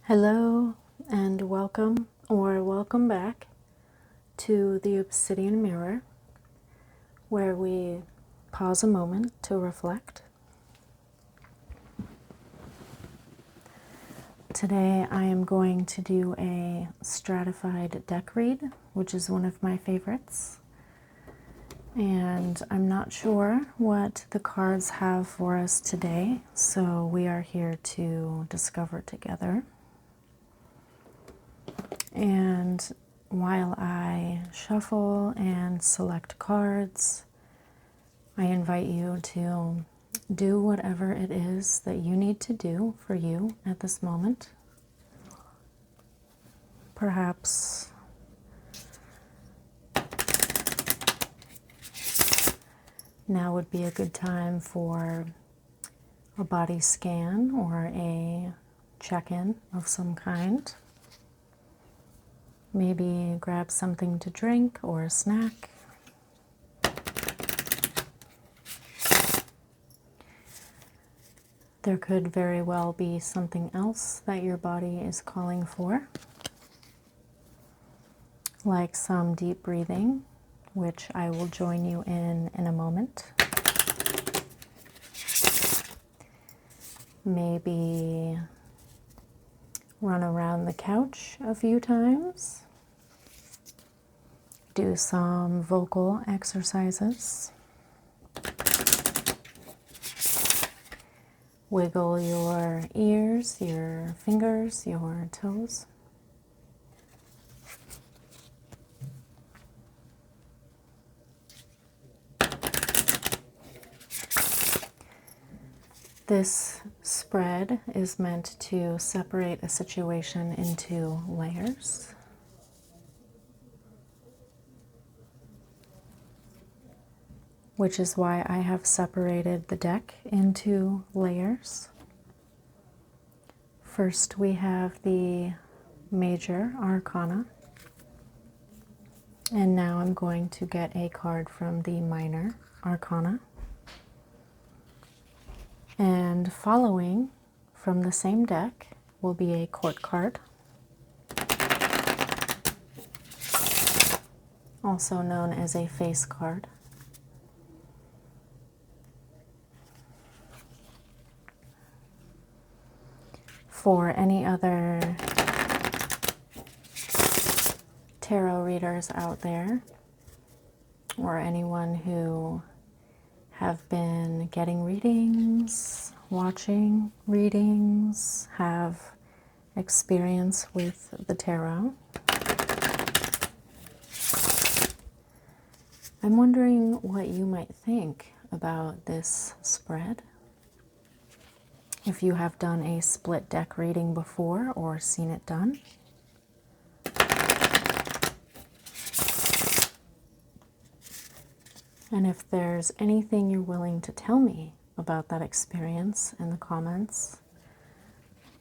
Hello and welcome or welcome back to the Obsidian Mirror, where we pause a moment to reflect. Today I am going to do a stratified deck read, which is one of my favorites. And I'm not sure what the cards have for us today, so we are here to discover together. And while I shuffle and select cards, I invite you to do whatever it is that you need to do for you at this moment. Perhaps now would be a good time for a body scan or a check-in of some kind. Maybe grab something to drink or a snack. There could very well be something else that your body is calling for, like some deep breathing, which I will join you in a moment. Maybe run around the couch a few times. Do some vocal exercises. Wiggle your ears, your fingers, your toes. This spread is meant to separate a situation into layers. Which is why I have separated the deck into layers. First, we have the major arcana. And now I'm going to get a card from the minor arcana. And following from the same deck will be a court card, also known as a face card. For any other tarot readers out there, or anyone who have been getting readings, watching readings, have experience with the tarot, I'm wondering what you might think about this spread. If you have done a split deck reading before or seen it done. And if there's anything you're willing to tell me about that experience in the comments.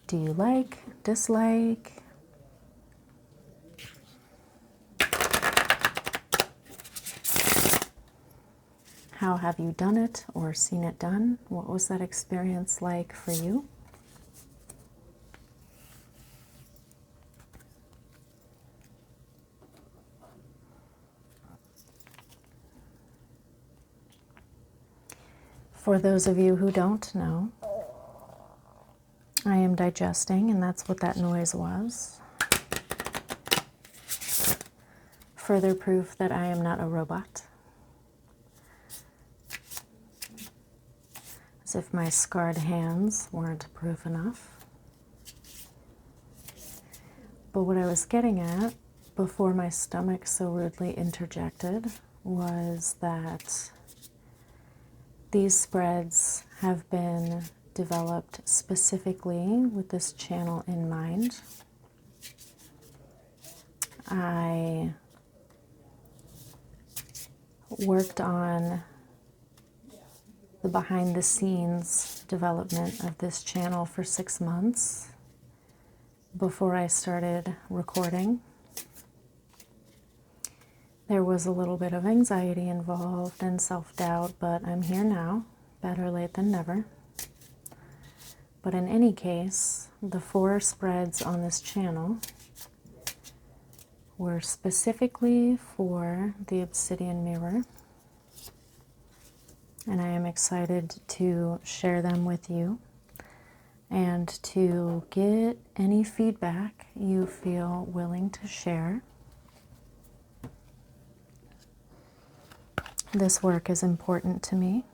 Do you like, dislike? How have you done it or seen it done? What was that experience like for you? For those of you who don't know, I am digesting, and that's what that noise was. Further proof that I am not a robot. As if my scarred hands weren't proof enough. But what I was getting at before my stomach so rudely interjected was that these spreads have been developed specifically with this channel in mind. I worked on the behind the scenes development of this channel for 6 months before I started recording. There was a little bit of anxiety involved and self-doubt, but I'm here now, better late than never. But in any case, the 4 spreads on this channel were specifically for the obsidian mirror, and I am excited to share them with you and to get any feedback you feel willing to share. This work is important to me.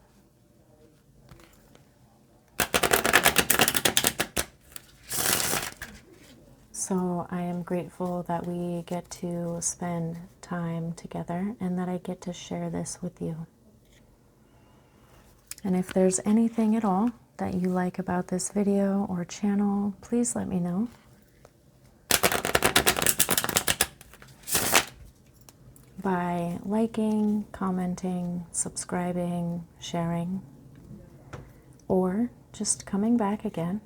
So I am grateful that we get to spend time together and that I get to share this with you. And if there's anything at all that you like about this video or channel, please let me know. By liking, commenting, subscribing, sharing, or just coming back again.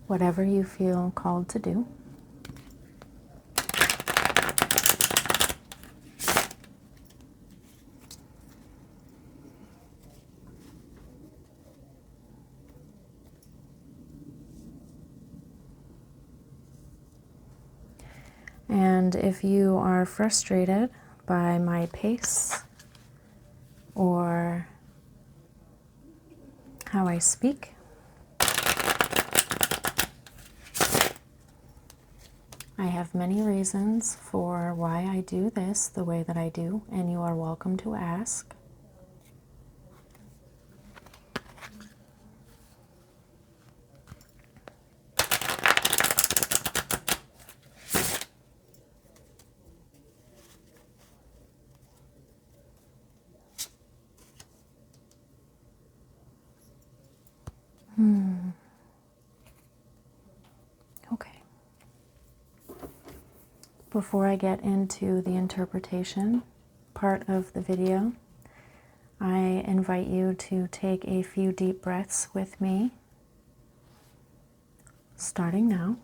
Whatever you feel called to do. And if you are frustrated by my pace or how I speak, I have many reasons for why I do this the way that I do, and you are welcome to ask. Okay. Before I get into the interpretation part of the video, I invite you to take a few deep breaths with me, starting now.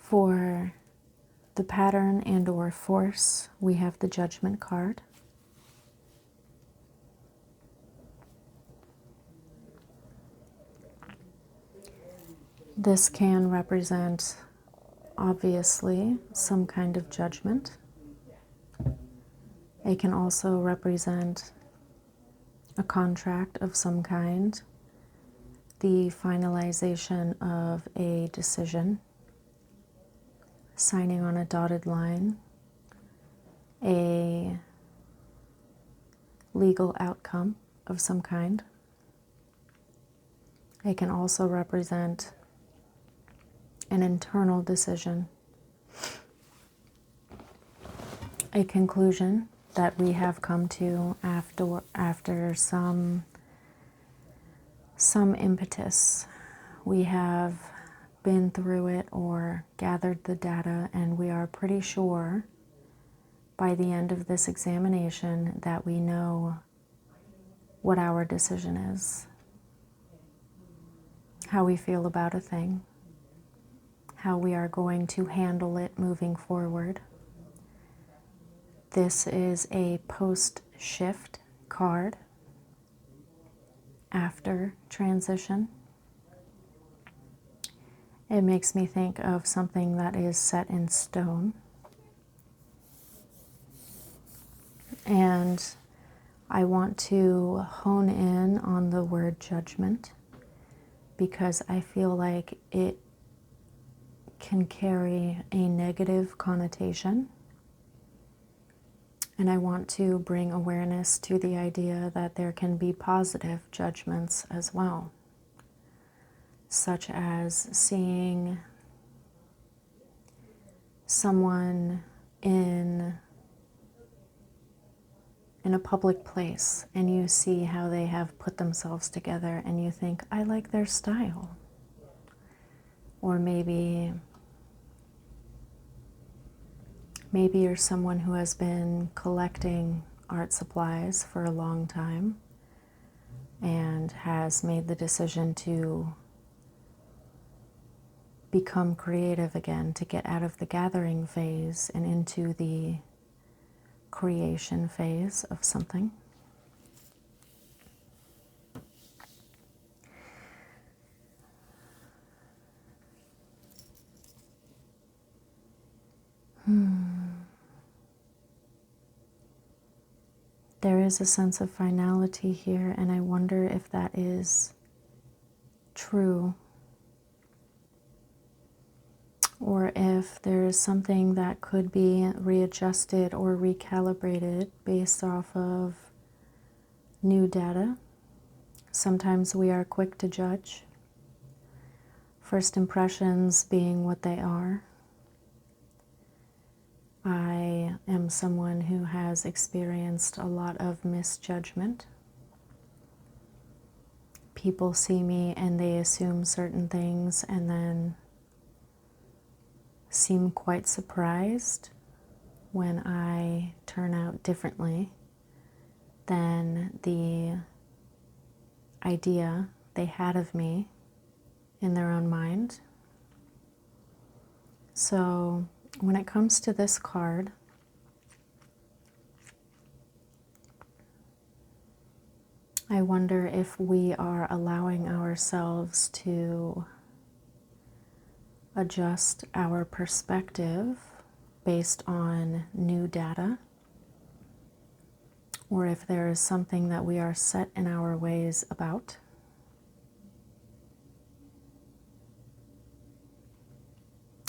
For the pattern and or force, we have the Judgment card. This can represent, obviously, some kind of judgment. It can also represent a contract of some kind, the finalization of a decision, signing on a dotted line, a legal outcome of some kind. It can also represent an internal decision, a conclusion that we have come to after some impetus. We have been through it or gathered the data, and we are pretty sure by the end of this examination that we know what our decision is, how we feel about a thing, how we are going to handle it moving forward. This is a post-shift card after transition. It makes me think of something that is set in stone. And I want to hone in on the word judgment because I feel like it can carry a negative connotation. And I want to bring awareness to the idea that there can be positive judgments as well, such as seeing someone in in a public place and you see how they have put themselves together and you think, I like their style. Or maybe you're someone who has been collecting art supplies for a long time and has made the decision to become creative again, to get out of the gathering phase and into the creation phase of something. There is a sense of finality here, and I wonder if that is true, or if there is something that could be readjusted or recalibrated based off of new data. Sometimes we are quick to judge, first impressions being what they are. I am someone who has experienced a lot of misjudgment. People see me and they assume certain things and then seem quite surprised when I turn out differently than the idea they had of me in their own mind. So when it comes to this card, I wonder if we are allowing ourselves to adjust our perspective based on new data, or if there is something that we are set in our ways about.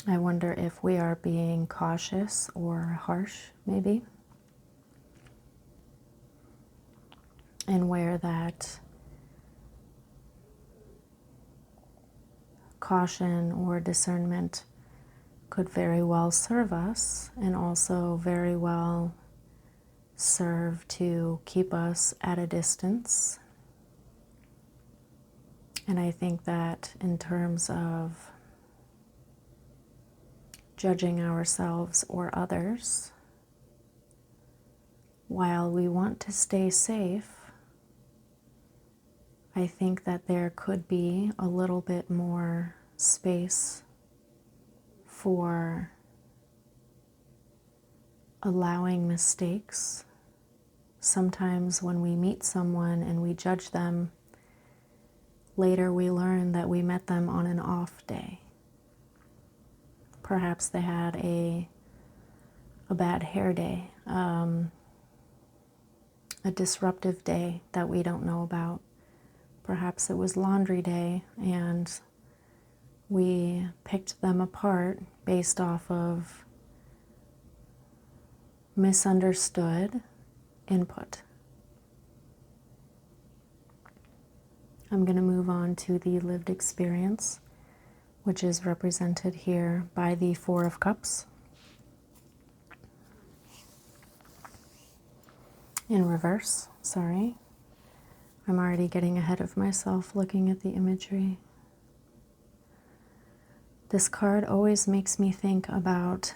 I wonder if we are being cautious or harsh, maybe, and where that caution or discernment could very well serve us and also very well serve to keep us at a distance. And I think that in terms of judging ourselves or others, while we want to stay safe, I think that there could be a little bit more space for allowing mistakes. Sometimes when we meet someone and we judge them, later we learn that we met them on an off day. Perhaps they had a bad hair day, a disruptive day that we don't know about. Perhaps it was laundry day and we picked them apart based off of misunderstood input. I'm going to move on to the lived experience, which is represented here by the Four of Cups in reverse. Sorry, I'm already getting ahead of myself looking at the imagery. This card always makes me think about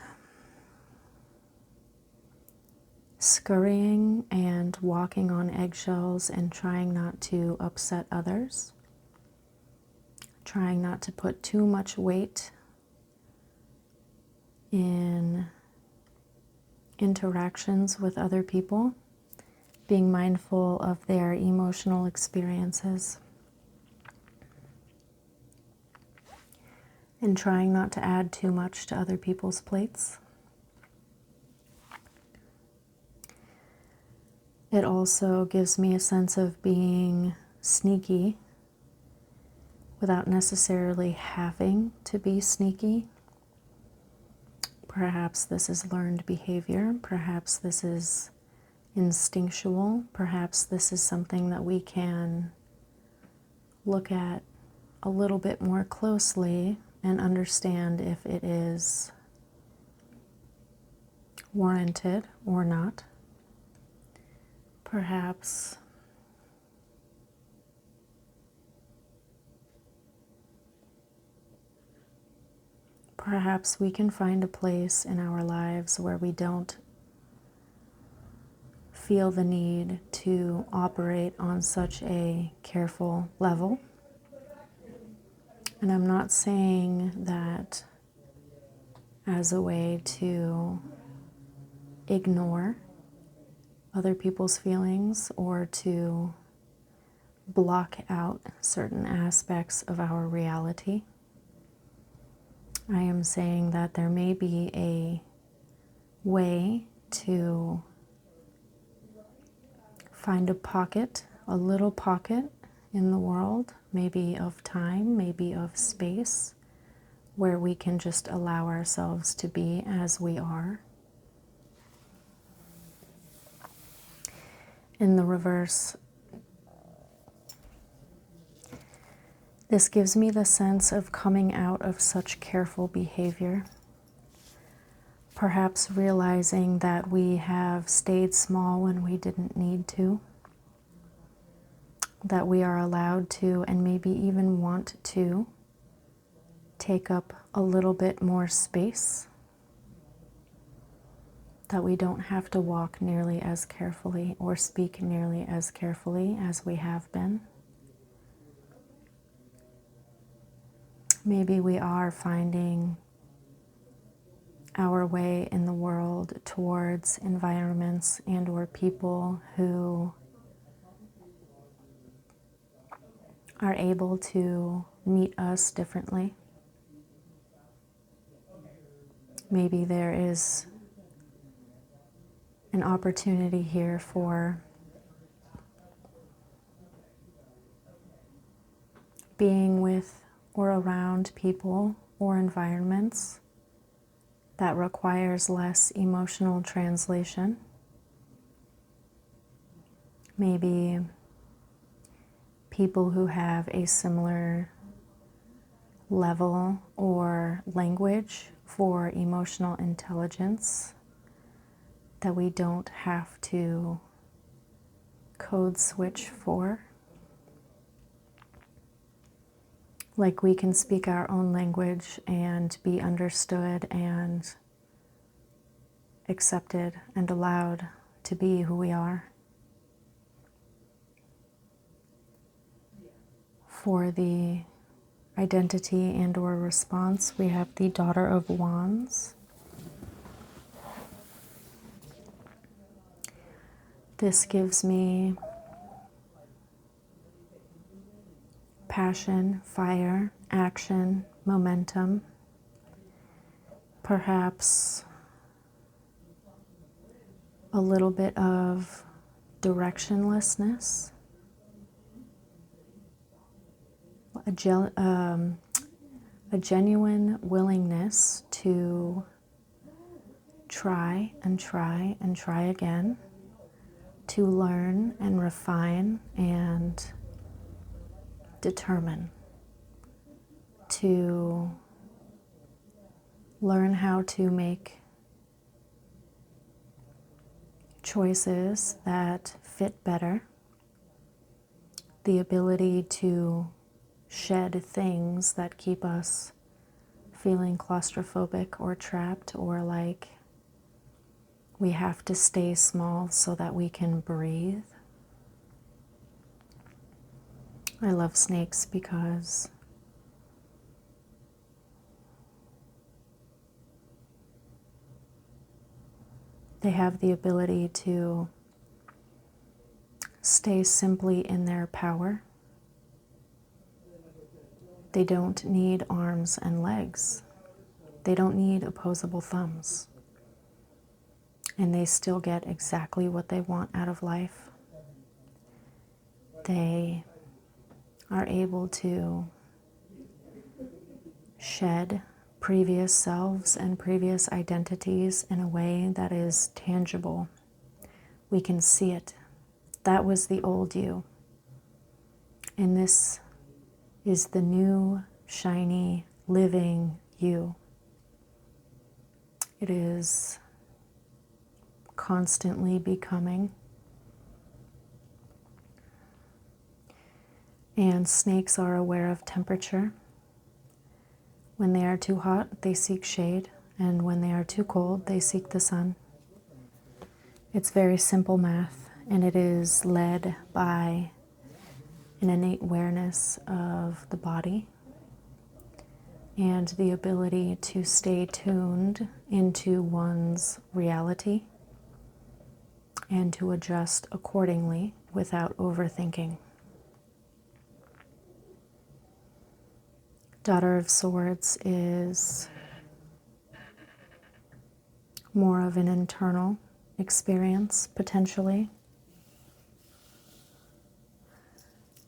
scurrying and walking on eggshells and trying not to upset others, trying not to put too much weight in interactions with other people, being mindful of their emotional experiences, and trying not to add too much to other people's plates. It also gives me a sense of being sneaky without necessarily having to be sneaky. Perhaps this is learned behavior. Perhaps this is instinctual. Perhaps this is something that we can look at a little bit more closely and understand if it is warranted or not. Perhaps we can find a place in our lives where we don't feel the need to operate on such a careful level. And I'm not saying that as a way to ignore other people's feelings or to block out certain aspects of our reality. I am saying that there may be a way to find a pocket, a little pocket in the world, maybe of time, maybe of space, where we can just allow ourselves to be as we are. In the reverse, this gives me the sense of coming out of such careful behavior, perhaps realizing that we have stayed small when we didn't need to, that we are allowed to and maybe even want to take up a little bit more space, that we don't have to walk nearly as carefully or speak nearly as carefully as we have been. Maybe we are finding our way in the world towards environments and or people who are able to meet us differently. Maybe there is an opportunity here for being with or around people or environments that requires less emotional translation. Maybe people who have a similar level or language for emotional intelligence that we don't have to code switch for. Like we can speak our own language and be understood and accepted and allowed to be who we are. For the identity and or response, we have the Daughter of Wands. This gives me passion, fire, action, momentum, perhaps a little bit of directionlessness, a genuine willingness to try and try and try again, to learn and refine and determine, to learn how to make choices that fit better, the ability to shed things that keep us feeling claustrophobic or trapped or like we have to stay small so that we can breathe. I love snakes because they have the ability to stay simply in their power. They don't need arms and legs. They don't need opposable thumbs. And they still get exactly what they want out of life. They are able to shed previous selves and previous identities in a way that is tangible. We can see it. That was the old you. And this is the new, shiny, living you. It is constantly becoming. And snakes are aware of temperature. When they are too hot, they seek shade, and when they are too cold, they seek the sun. It's very simple math, and it is led by an innate awareness of the body and the ability to stay tuned into one's reality and to adjust accordingly without overthinking. Daughter of Swords is more of an internal experience, potentially.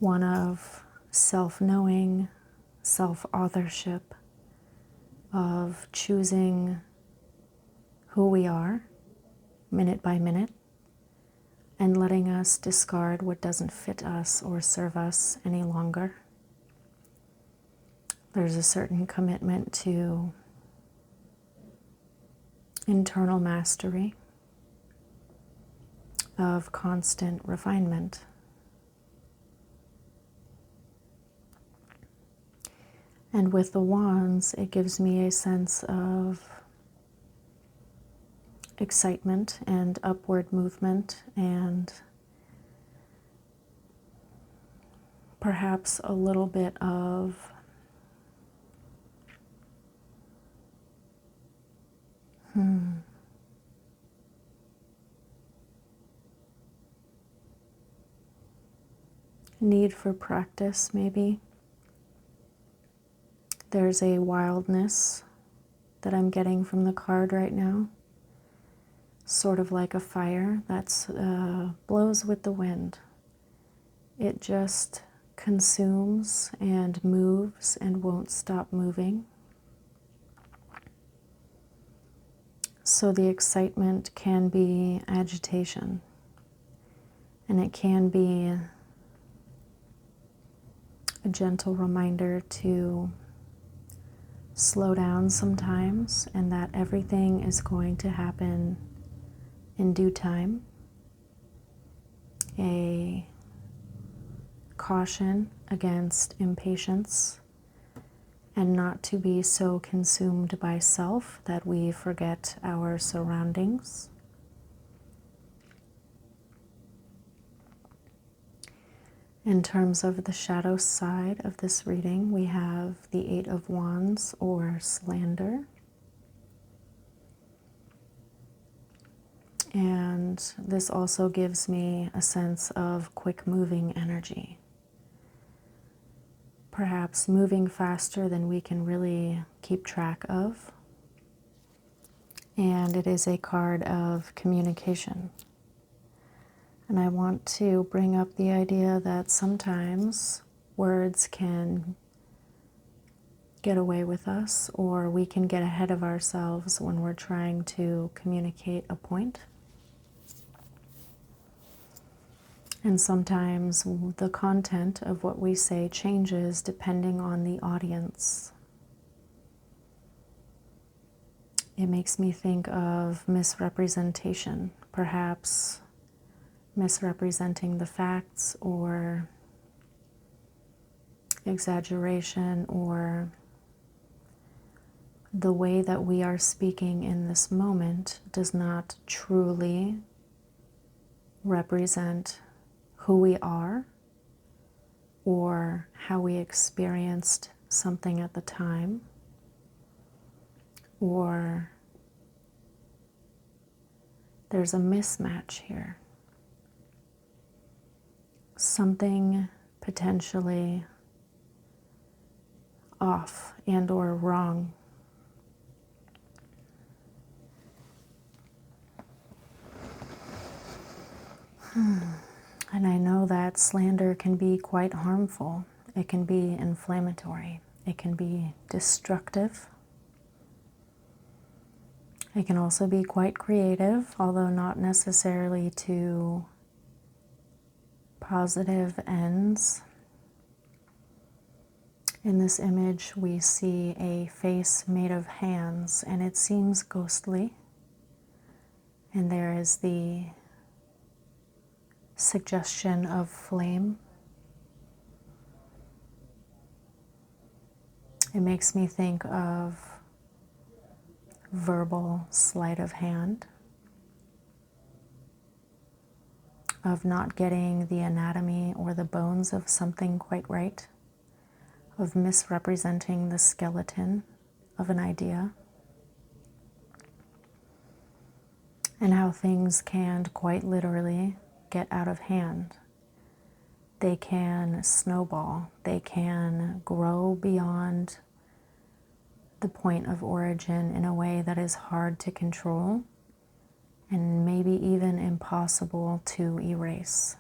One of self-knowing, self-authorship, of choosing who we are minute by minute and letting us discard what doesn't fit us or serve us any longer. There's a certain commitment to internal mastery, of constant refinement. And with the wands, it gives me a sense of excitement and upward movement and perhaps a little bit of need for practice, maybe. There's a wildness that I'm getting from the card right now, sort of like a fire that blows with the wind. It just consumes and moves and won't stop moving. So the excitement can be agitation, and it can be a gentle reminder to slow down sometimes, and that everything is going to happen in due time. A caution against impatience, and not to be so consumed by self that we forget our surroundings. In terms of the shadow side of this reading, we have the Eight of Wands, or slander. And this also gives me a sense of quick-moving energy. Perhaps moving faster than we can really keep track of. And it is a card of communication. And I want to bring up the idea that sometimes words can get away with us, or we can get ahead of ourselves when we're trying to communicate a point. And sometimes the content of what we say changes depending on the audience. It makes me think of misrepresentation, perhaps misrepresenting the facts, or exaggeration, or the way that we are speaking in this moment does not truly represent who we are or how we experienced something at the time, or there's a mismatch here. Something potentially off and or wrong. And I know that slander can be quite harmful. It can be inflammatory. It can be destructive. It can also be quite creative, although not necessarily to positive ends. In this image, we see a face made of hands, and it seems ghostly. And there is the suggestion of flame. It makes me think of verbal sleight of hand, of not getting the anatomy or the bones of something quite right, of misrepresenting the skeleton of an idea, and how things can quite literally get out of hand. They can snowball, they can grow beyond the point of origin in a way that is hard to control and maybe even impossible to erase.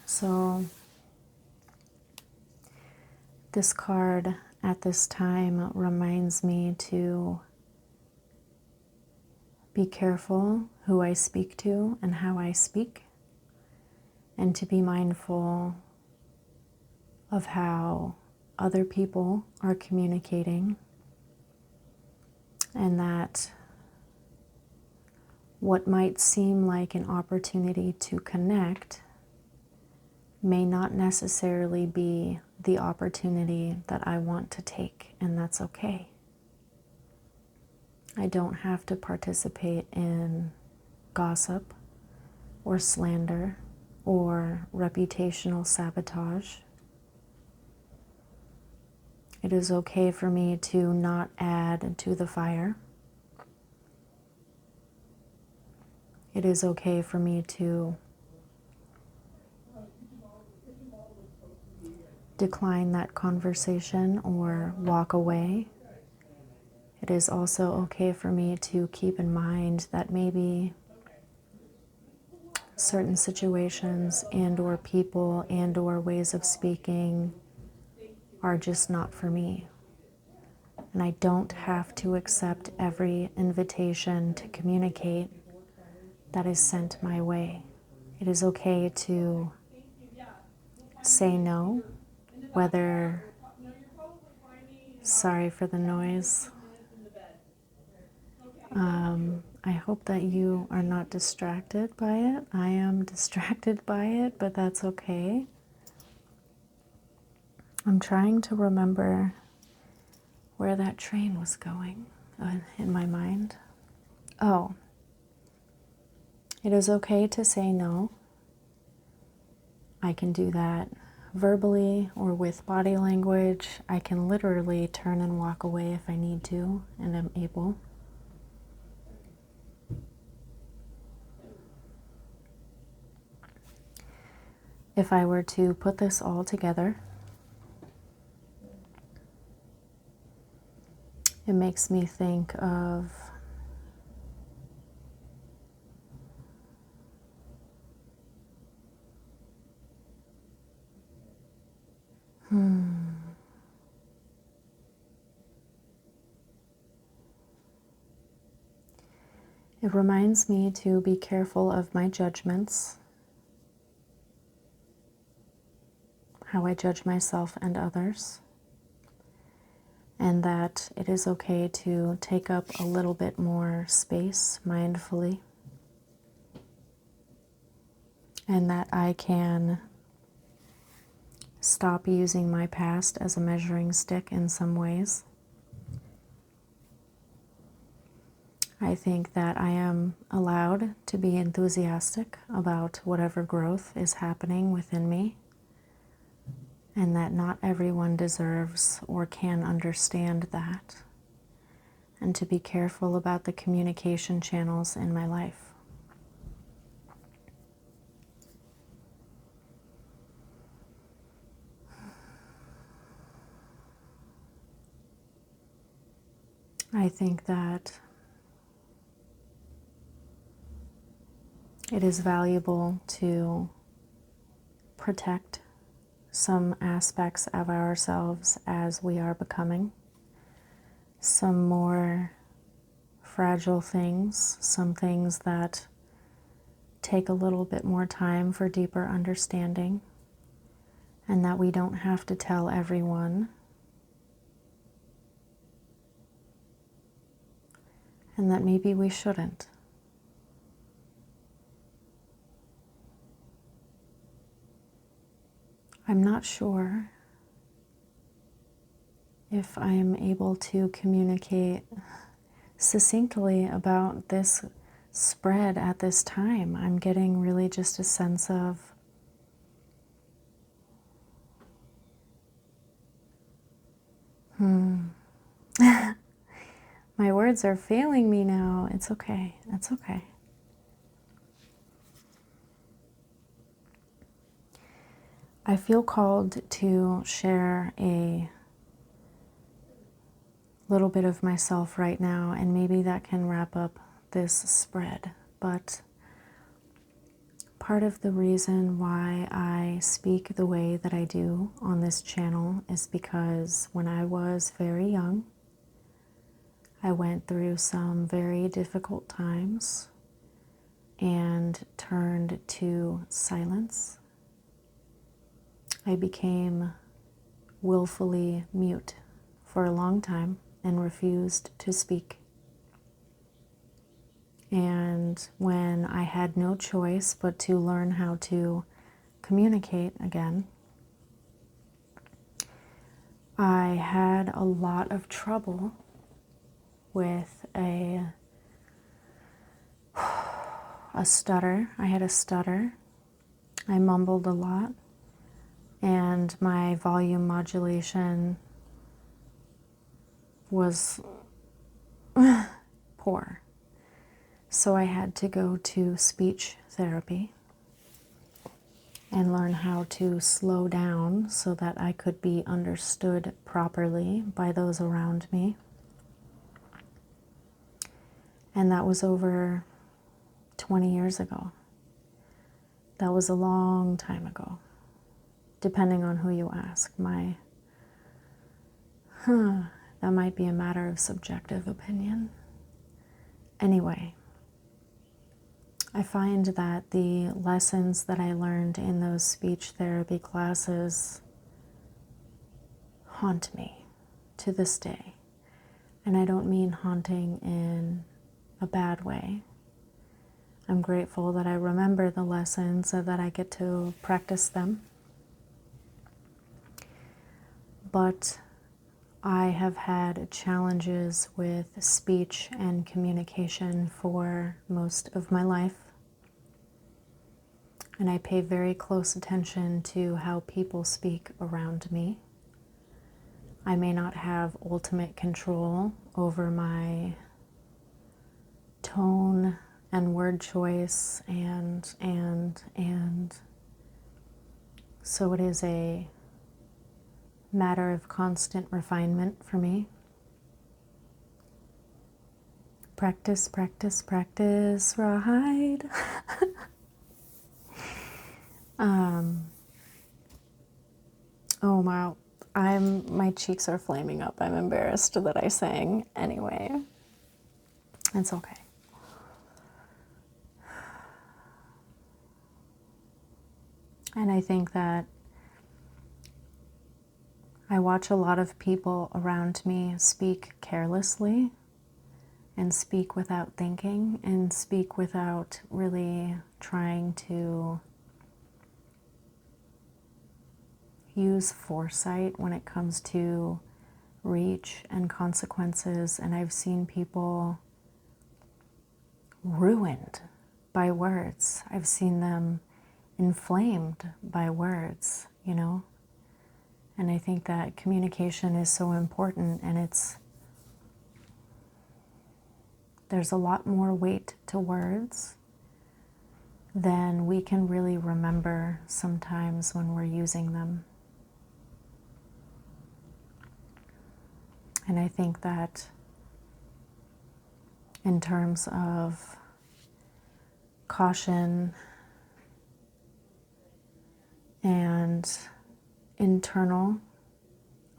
So this card at this time reminds me to be careful who I speak to and how I speak, and to be mindful of how other people are communicating, and that what might seem like an opportunity to connect may not necessarily be the opportunity that I want to take, and that's okay. I don't have to participate in gossip or slander or reputational sabotage. It is okay for me to not add to the fire. It is okay for me to decline that conversation or walk away. It is also okay for me to keep in mind that maybe certain situations and or people and or ways of speaking are just not for me. And I don't have to accept every invitation to communicate that is sent my way. It is okay to say no, whether, sorry for the noise. I hope that you are not distracted by it. I am distracted by it, but that's okay. I'm trying to remember where that train was going in my mind. Oh, it is okay to say no. I can do that verbally or with body language. I can literally turn and walk away if I need to, and I'm able. If I were to put this all together, it makes me think of it reminds me to be careful of my judgments, how I judge myself and others, and that it is okay to take up a little bit more space mindfully, and that I can stop using my past as a measuring stick in some ways. I think that I am allowed to be enthusiastic about whatever growth is happening within me, and that not everyone deserves or can understand that, and to be careful about the communication channels in my life. I think that it is valuable to protect some aspects of ourselves as we are becoming. Some more fragile things, some things that take a little bit more time for deeper understanding, and that we don't have to tell everyone, and that maybe we shouldn't. I'm not sure if I am able to communicate succinctly about this spread at this time. I'm getting really just a sense of my words are failing me now. It's okay. It's okay. I feel called to share a little bit of myself right now, and maybe that can wrap up this spread. But part of the reason why I speak the way that I do on this channel is because when I was very young, I went through some very difficult times and turned to silence. I became willfully mute for a long time and refused to speak. And when I had no choice but to learn how to communicate again, I had a lot of trouble with a stutter. I had a stutter. I mumbled a lot, and my volume modulation was poor. So I had to go to speech therapy and learn how to slow down so that I could be understood properly by those around me. And that was over 20 years ago. That was a long time ago, depending on who you ask. That might be a matter of subjective opinion. Anyway, I find that the lessons that I learned in those speech therapy classes haunt me to this day. And I don't mean haunting in a bad way. I'm grateful that I remember the lessons so that I get to practice them. But I have had challenges with speech and communication for most of my life. And I pay very close attention to how people speak around me. I may not have ultimate control over my tone and word choice, and so it is a matter of constant refinement for me. Practice, practice, practice, right? Oh wow, my cheeks are flaming up. I'm embarrassed that I sang anyway. It's okay. And I think that I watch a lot of people around me speak carelessly and speak without thinking and speak without really trying to use foresight when it comes to reach and consequences. And I've seen people ruined by words. I've seen them inflamed by words, you know? And I think that communication is so important, and there's a lot more weight to words than we can really remember sometimes when we're using them. And I think that in terms of caution and internal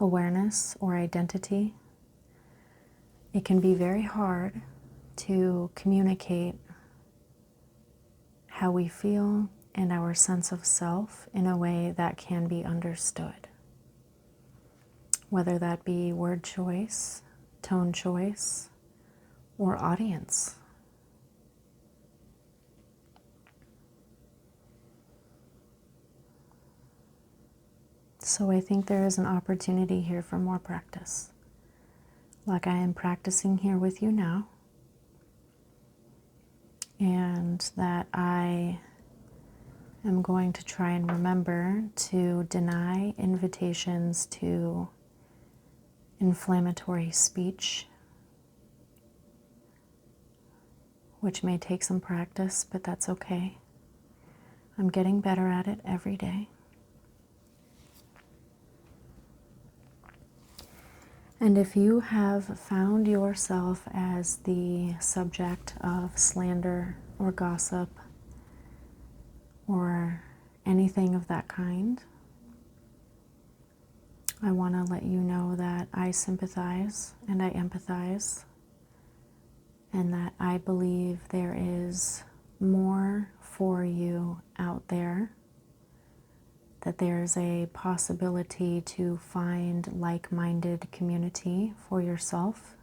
awareness or identity, it can be very hard to communicate how we feel and our sense of self in a way that can be understood. Whether that be word choice, tone choice, or audience. So I think there is an opportunity here for more practice. like I am practicing here with you now, and that I am going to try and remember to deny invitations to inflammatory speech, which may take some practice, but that's okay. I'm getting better at it every day. And if you have found yourself as the subject of slander or gossip or anything of that kind, I want to let you know that I sympathize and I empathize, and that I believe there is more for you out there, that there's a possibility to find like-minded community for yourself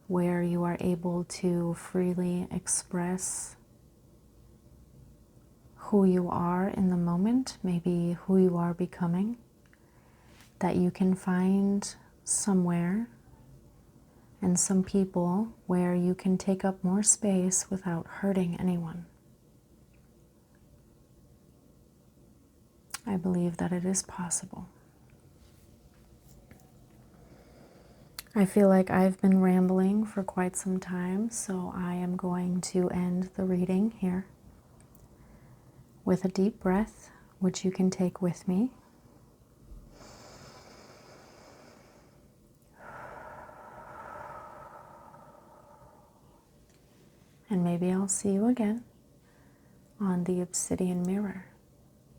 where you are able to freely express who you are in the moment, maybe who you are becoming, that you can find somewhere and some people where you can take up more space without hurting anyone. I believe that it is possible. I feel like I've been rambling for quite some time, so I am going to end the reading here with a deep breath, which you can take with me. And maybe I'll see you again on the Obsidian Mirror.